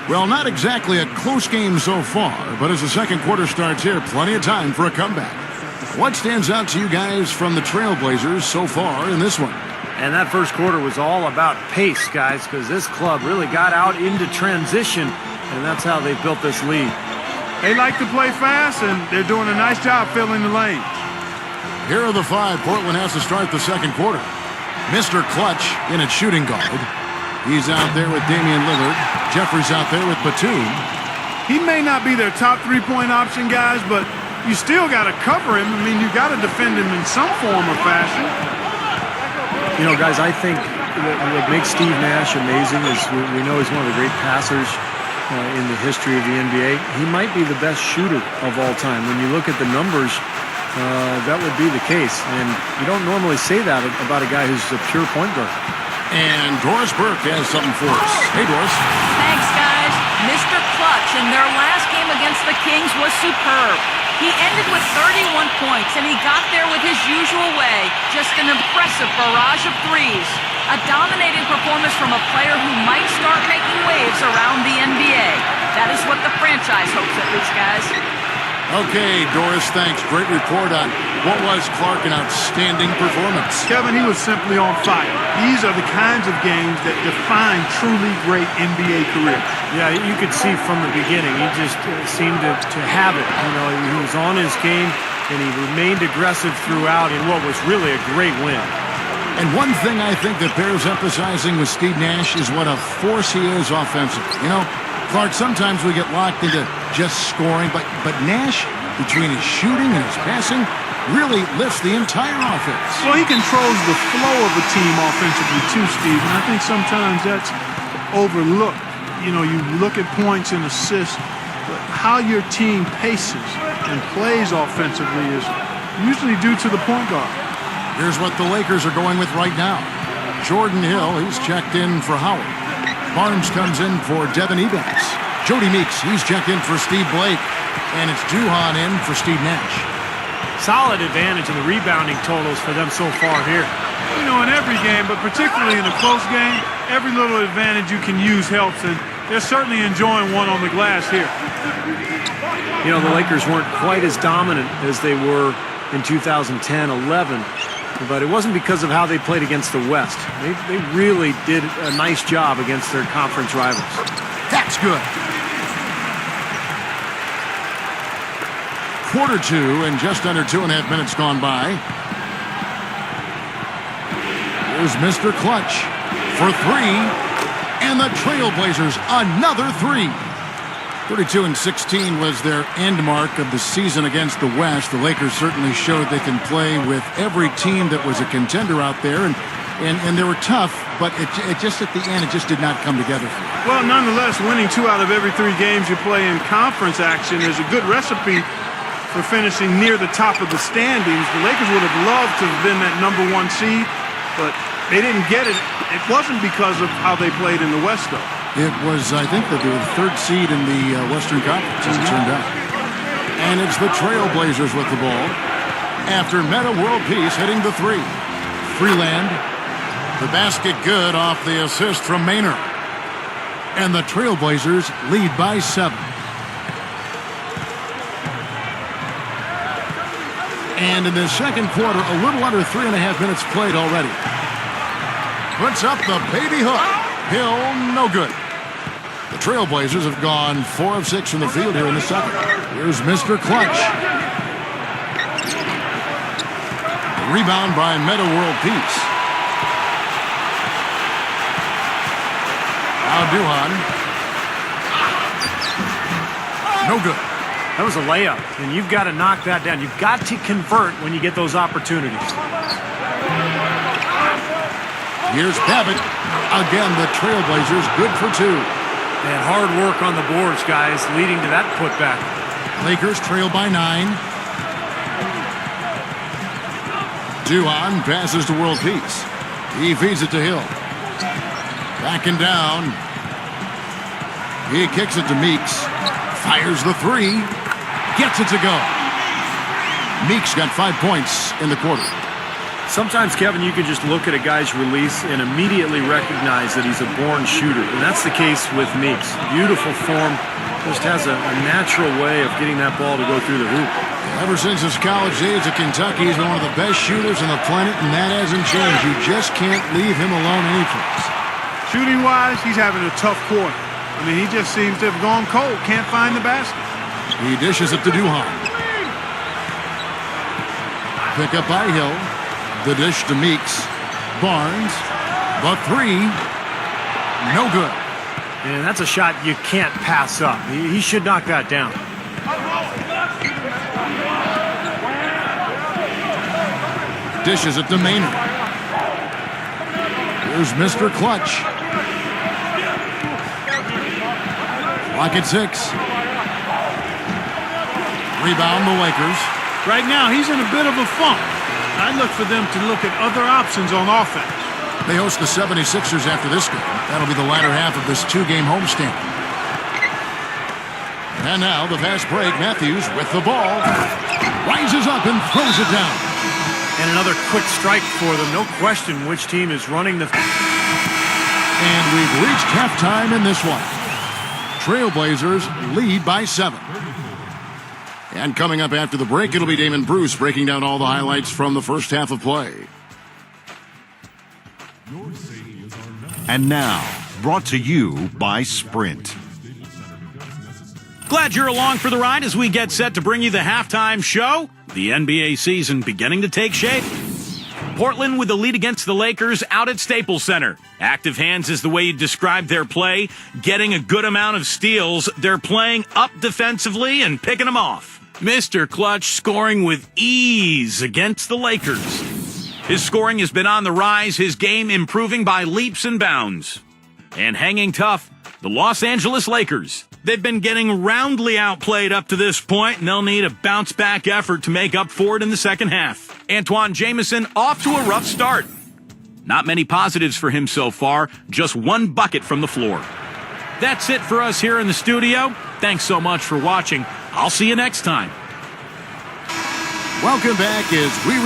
Well, not exactly a close game so far, but as the second quarter starts here, plenty of time for a comeback. What stands out to you guys from the Trailblazers so far in this one? And that first quarter was all about pace, guys, because this club really got out into transition, and that's how they built this lead. They like to play fast, and they're doing a nice job filling the lanes. Here are the five Portland has to start the second quarter. Mr.Clutch in at shooting guard. He's out there with Damian Lillard. Jeffrey's out there with Batum. He may not be their top three-point option, guys, but you still got to cover him. I mean, you got to defend him in some form or fashion. You know, guys, I think what makes Steve Nash amazing is we know he's one of the great passers in the history of the NBA. He might be the best shooter of all time. When you look at the numbers, that would be the case. And you don't normally say that about a guy who's a pure point guard. And Doris Burke has something for us. Hey, Doris. Thanks, guys. Mr. Clutch in their last game against the Kings was superb. He ended with 31 points, and he got there with his usual way. Just an impressive barrage of threes. A dominating performance from a player who might start making waves around the NBA. That is what the franchise hopes, at least, guys. Okay, Doris, thanks. Great report on what was, Clark, an outstanding performance. Kevin, he was simply on fire. These are the kinds of games that define truly great NBA careers. Yeah, you could see from the beginning, he just seemed to have it. You know, he was on his game, and he remained aggressive throughout in what was really a great win. And one thing I think that bears emphasizing with Steve Nash is what a force he is offensively. You know, Clark, sometimes we get locked into just scoring, but Nash, between his shooting and his passing, really lifts the entire offense. Well, he controls the flow of a team offensively too, Steve, and I think sometimes that's overlooked. You know, you look at points and assists, but how your team paces and plays offensively is usually due to the point guard. Here's what the Lakers are going with right now. Jordan Hill, he's checked in for Howard. Barnes comes in for Devin Evans. Jody Meeks, he's checked in for Steve Blake. And it's Duhan in for Steve Nash. Solid advantage in the rebounding totals for them so far here. You know, in every game, but particularly in a close game, every little advantage you can use helps, and they're certainly enjoying one on the glass here. You know, the Lakers weren't quite as dominant as they were in 2010-11. But it wasn't because of how they played against the West. They really did a nice job against their conference rivals. That's good. Quarter two, and just under 2.5 minutes gone by. Here's Mr. Clutch for three. And the Trailblazers, another three. 32-16 was their end mark of the season against the West. The Lakers certainly showed they can play with every team that was a contender out there, and they were tough, but it just at the end, it just did not come together for them. Well, nonetheless, winning 2 out of every 3 games you play in conference action is a good recipe for finishing near the top of the standings. The Lakers would have loved to have been that #1 seed, but they didn't get it. It wasn't because of how they played in the West, though. It was, I think, that they were the 3rd seed in the Western Conference, as it turned out. And it's the Trailblazers with the ball. After Meta World Peace hitting the 3. Freeland, the basket good off the assist from Maynard. And the Trailblazers lead by 7. And in the second quarter, a little under 3.5 minutes played already. Puts up the baby hook. Hill, no good. The Trailblazers have gone 4 of 6 from the field here in the second. Here's Mr. Clutch. Rebound by Meta World Peace. Now Duhan. No good. That was a layup, and you've got to knock that down. You've got to convert when you get those opportunities. Here's Babbitt. Again, the Trailblazers good for 2. And hard work on the boards, guys, leading to that putback. Lakers trail by 9. Duhan passes to World Peace. He feeds it to Hill. Backing down. He kicks it to Meeks. Fires the 3. Gets it to go. Meeks got 5 points in the quarter. Sometimes, Kevin, you can just look at a guy's release and immediately recognize that he's a born shooter, and that's the case with Meeks. Beautiful form, just has a natural way of getting that ball to go through the hoop. Ever since his college days at Kentucky, he's been one of the best shooters on the planet, and that hasn't changed. You just can't leave him alone anyplace. Shooting-wise, he's having a tough quarter. I mean, he just seems to have gone cold. Can't find the basket. He dishes it to Duhan. Pick up by Hill. The dish to Meeks. Barnes. The three. No good. And that's a shot you can't pass up. He should knock that down. Dishes it to Maynard. Here's Mr.Clutch. Clock at 6. Rebound the Lakers. Right now, he's in a bit of a funk. I'd look for them to look at other options on offense. They host the 76ers after this game. That'll be the latter half of this two-game homestand. And now the fast break. Matthews with the ball. Rises up and throws it down. And another quick strike for them. No question which team is running the... And we've reached halftime in this one. Trailblazers lead by 7. And coming up after the break, it'll be Damon Bruce breaking down all the highlights from the first half of play. And now, brought to you by Sprint. Glad you're along for the ride as we get set to bring you the halftime show. The NBA season beginning to take shape. Portland with the lead against the Lakers out at Staples Center. Active hands is the way you describe their play. Getting a good amount of steals. They're playing up defensively and picking them off. Mr.Clutch scoring with ease against the Lakers. His scoring has been on the rise, his game improving by leaps and bounds. And hanging tough, the Los Angeles Lakers. They've been getting roundly outplayed up to this point, and they'll need a bounce-back effort to make up for it in the second half. Antoine Jamison off to a rough start. Not many positives for him so far, just one bucket from the floor. That's it for us here in the studio. Thanks so much for watching. I'll see you next time. Welcome back as we